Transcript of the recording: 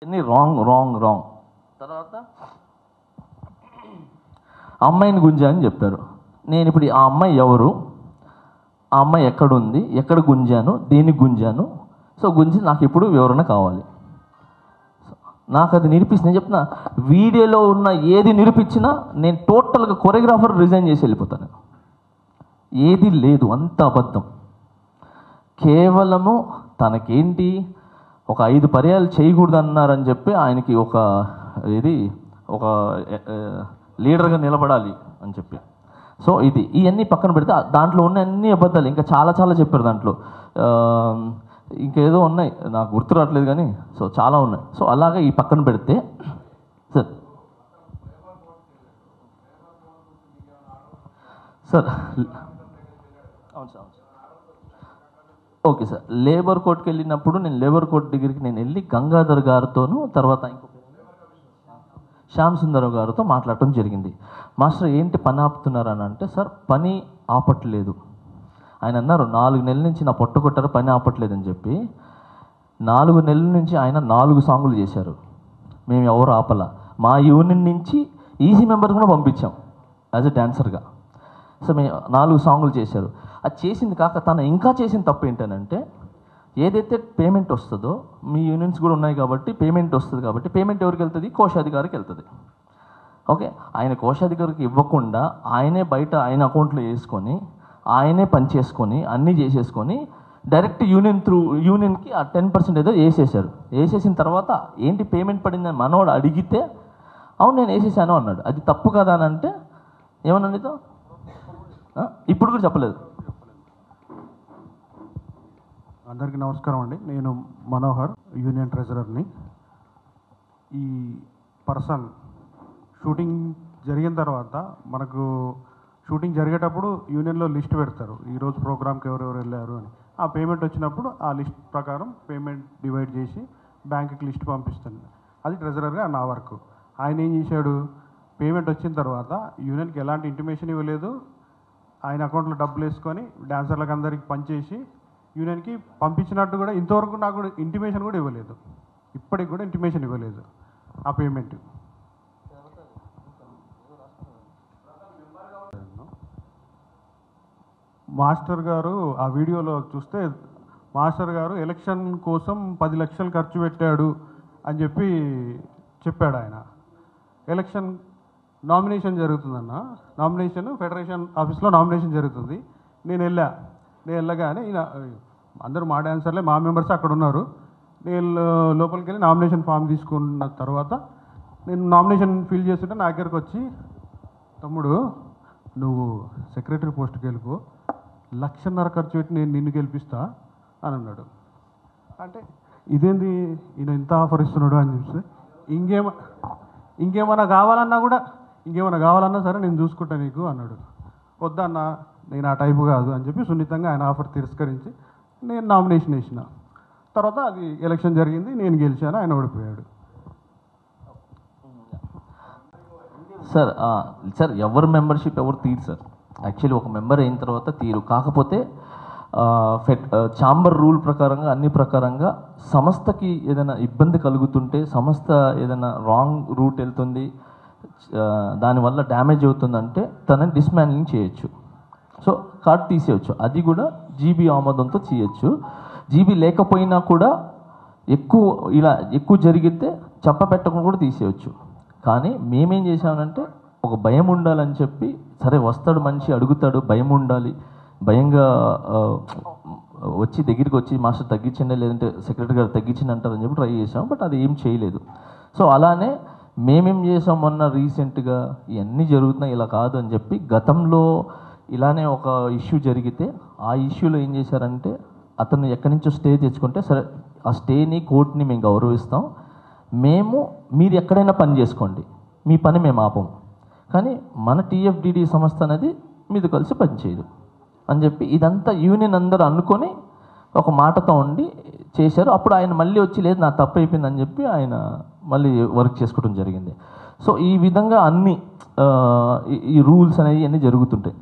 అన్ని wrong wrong wrong. తర్వాత అమ్మాయిని గుంజా అని చెప్పారు. నేను ఇప్పుడు ఆ అమ్మాయి ఎవరు, ఆ అమ్మాయి ఎక్కడుంది, ఎక్కడ గుంజాను, దేనికి గుంజాను, సో గుంజి నాకు ఇప్పుడు వివరణ కావాలి. నాకు అది నిరూపిస్తుంది. నేను చెప్తున్నా, వీడియోలో ఉన్న ఏది నిరూపించినా నేను టోటల్గా కొరియోగ్రాఫర్ రిజైన్ చేసి వెళ్ళిపోతాను. ఏది లేదు, అంత అబద్ధం. కేవలము తనకేంటి ఒక 5 పర్యాలు చేయకూడదు అన్నారని చెప్పి ఆయనకి ఒక లీడర్గా నిలబడాలి అని చెప్పి. సో ఇవన్నీ పక్కన పెడితే దాంట్లో ఉన్న అన్ని అబద్ధాలు, ఇంకా చాలా చాలా చెప్పారు దాంట్లో. ఇంకేదో ఉన్నాయి, నాకు గుర్తు రావట్లేదు కానీ, సో చాలా ఉన్నాయి. సో అలాగే ఈ పక్కన పెడితే సార్ అవును సార్, ఓకే సార్. లేబర్ కోర్టుకి వెళ్ళినప్పుడు నేను లేబర్ కోర్టు దగ్గరికి వెళ్ళి గంగాధర్ గారితోనూ తర్వాత ఇంకొక శ్యామ్ సుందరరావు గారితో మాట్లాడటం జరిగింది. మాస్టర్ ఏంటి పని ఆపుతున్నారు అని అంటే, సార్ పని ఆపట్లేదు. ఆయన అన్నారు 4 నెలల నుంచి నా పొట్ట కొట్టారు, పని ఆపట్లేదని చెప్పి. 4 నెలల నుంచి ఆయన 4 సాంగులు చేశారు, మేము ఎవరు ఆపలా. మా యూనియన్ నుంచి ఈజీ మెంబర్స్ కూడా పంపించాం యాజ్ ఎ డాన్సర్గా. సో మేము 4 సాంగులు చేశారు. అది చేసింది కాక తను ఇంకా చేసిన తప్పు ఏంటనంటే, ఏదైతే పేమెంట్ వస్తుందో, మీ యూనియన్స్ కూడా ఉన్నాయి కాబట్టి పేమెంట్ వస్తుంది కాబట్టి, పేమెంట్ ఎవరికి వెళ్తుంది, కోశాధికారికి వెళ్తుంది. ఓకే, ఆయన కోశాధికారికి ఇవ్వకుండా ఆయనే బయట ఆయన అకౌంట్లో వేసుకొని ఆయనే పని చేసుకొని అన్నీ చేసేసుకొని డైరెక్ట్ యూనియన్కి ఆ 10% ఏదో వేసేసారు. వేసేసిన తర్వాత ఏంటి పేమెంట్ పడిందని మనవాడు అడిగితే, అవును నేను వేసేసాను అన్నాడు. అది తప్పు కదా అని అంటే ఏమన్నా నీతో ఇప్పుడు కూడా చెప్పలేదు. అందరికీ నమస్కారం అండి. నేను మనోహర్, యూనియన్ ట్రెజరర్ని. ఈ పర్సన్ షూటింగ్ జరిగిన తర్వాత మనకు షూటింగ్ జరిగేటప్పుడు యూనియన్లో లిస్ట్ పెడతారు, ఈరోజు ప్రోగ్రామ్కి ఎవరెవరు వెళ్ళారు అని. ఆ పేమెంట్ వచ్చినప్పుడు ఆ లిస్ట్ ప్రకారం పేమెంట్ డివైడ్ చేసి బ్యాంకుకి లిస్ట్ పంపిస్తుంది. అది ట్రెజరర్గా నా వర్క్. ఆయన ఏం చేశాడు, పేమెంట్ వచ్చిన తర్వాత యూనియన్కి ఎలాంటి ఇంటిమేషన్ ఇవ్వలేదు, ఆయన అకౌంట్లో డబ్బులు వేసుకొని డాన్సర్లకు అందరికి పనిచేసి యూనియన్కి పంపించినట్టు కూడా ఇంతవరకు నాకు ఇంటిమేషన్ కూడా ఇవ్వలేదు. ఇప్పటికి కూడా ఇంటిమేషన్ ఇవ్వలేదు ఆ పేమెంట్. మాస్టర్ గారు ఆ వీడియోలో చూస్తే, మాస్టర్ గారు ఎలక్షన్ కోసం 10 లక్షలు ఖర్చు పెట్టాడు అని చెప్పాడు ఆయన. ఎలక్షన్ నామినేషన్ జరుగుతుందన్న, నామినేషన్ ఫెడరేషన్ ఆఫీస్లో నామినేషన్ జరుగుతుంది. నేను వెళ్ళగానే ఈయన అందరూ మా డాన్సర్లే, మా మెంబర్స్ అక్కడ ఉన్నారు. నేను లోపలికి వెళ్ళి నామినేషన్ ఫామ్ తీసుకున్న తర్వాత నేను నామినేషన్ ఫిల్ చేస్తుంటే నా దగ్గరకు వచ్చి, తమ్ముడు నువ్వు సెక్రటరీ పోస్ట్కి వెళ్ళిపో, 1.5 లక్షలు ఖర్చు పెట్టి నేను నిన్ను గెలిపిస్తా అని అన్నాడు. అంటే ఇదేంది ఈయన ఇంత ఆఫర్ ఇస్తున్నాడు అని చూస్తే, ఇంకేమైనా కావాలన్నా సరే నేను చూసుకుంటా నీకు అన్నాడు. వద్దన్న నేను ఆ టైపు కాదు అని చెప్పి సున్నితంగా ఆయన ఆఫర్ తిరస్కరించి నేను నామినేషన్ వేసిన. తర్వాత అది ఎలక్షన్ జరిగింది, నేను గెలిచాను, ఆయన ఓడిపోయాడు. సార్ ఎవరు మెంబర్షిప్ ఎవరు తీరు సార్. యాక్చువల్లీ ఒక మెంబర్ అయిన తర్వాత తీరు. కాకపోతే ఛాంబర్ రూల్ ప్రకారంగా అన్ని ప్రకారంగా సంస్థకి ఏదైనా ఇబ్బంది కలుగుతుంటే, సంస్థ ఏదైనా రాంగ్ రూట్ వెళ్తుంది, దానివల్ల డ్యామేజ్ అవుతుందంటే తనని డిస్మాండ్లింగ్ చేయొచ్చు. సో కార్డు తీసేయచ్చు. అది కూడా జీబీ ఆమోదంతో చేయొచ్చు. జీబీ లేకపోయినా కూడా ఎక్కువ జరిగితే చెప్పపెట్టకుండా కూడా తీసేయచ్చు. కానీ మేమేం చేసామనంటే, ఒక భయం ఉండాలని చెప్పి, సరే వస్తాడు మనిషి అడుగుతాడు, భయం ఉండాలి, భయంగా దగ్గరికి వచ్చి మాస్టర్ తగ్గించండి లేదంటే సెక్రటరీ గారు తగ్గించండి అంటారని చెప్పి ట్రై చేసాం. బట్ అది ఏం చేయలేదు. సో అలానే మేమేం చేసాం, మొన్న రీసెంట్గా ఇవన్నీ జరుగుతున్నాయి ఇలా కాదు అని చెప్పి, గతంలో ఇలానే ఒక ఇష్యూ జరిగితే ఆ ఇష్యూలో ఏం చేశారంటే, అతను ఎక్కడి నుంచో స్టే తెచ్చుకుంటే, సరే ఆ స్టేని కోర్టుని మేము గౌరవిస్తాం, మీరు ఎక్కడైనా పని చేసుకోండి, మీ పని మేము ఆపం, కానీ మన టీఎఫ్డిడి సంస్థ అనేది మీతో కలిసి పనిచేయదు అని చెప్పి ఇదంతా యూనియన్ అందరూ అనుకొని ఒక మాటతో ఉండి చేశారు. అప్పుడు ఆయన మళ్ళీ వచ్చి, లేదు నా తప్పు అయిపోయిందని చెప్పి ఆయన మళ్ళీ వర్క్ చేసుకోవడం జరిగింది. సో ఈ విధంగా ఈ రూల్స్ అనేవి అన్నీ జరుగుతుంటాయి.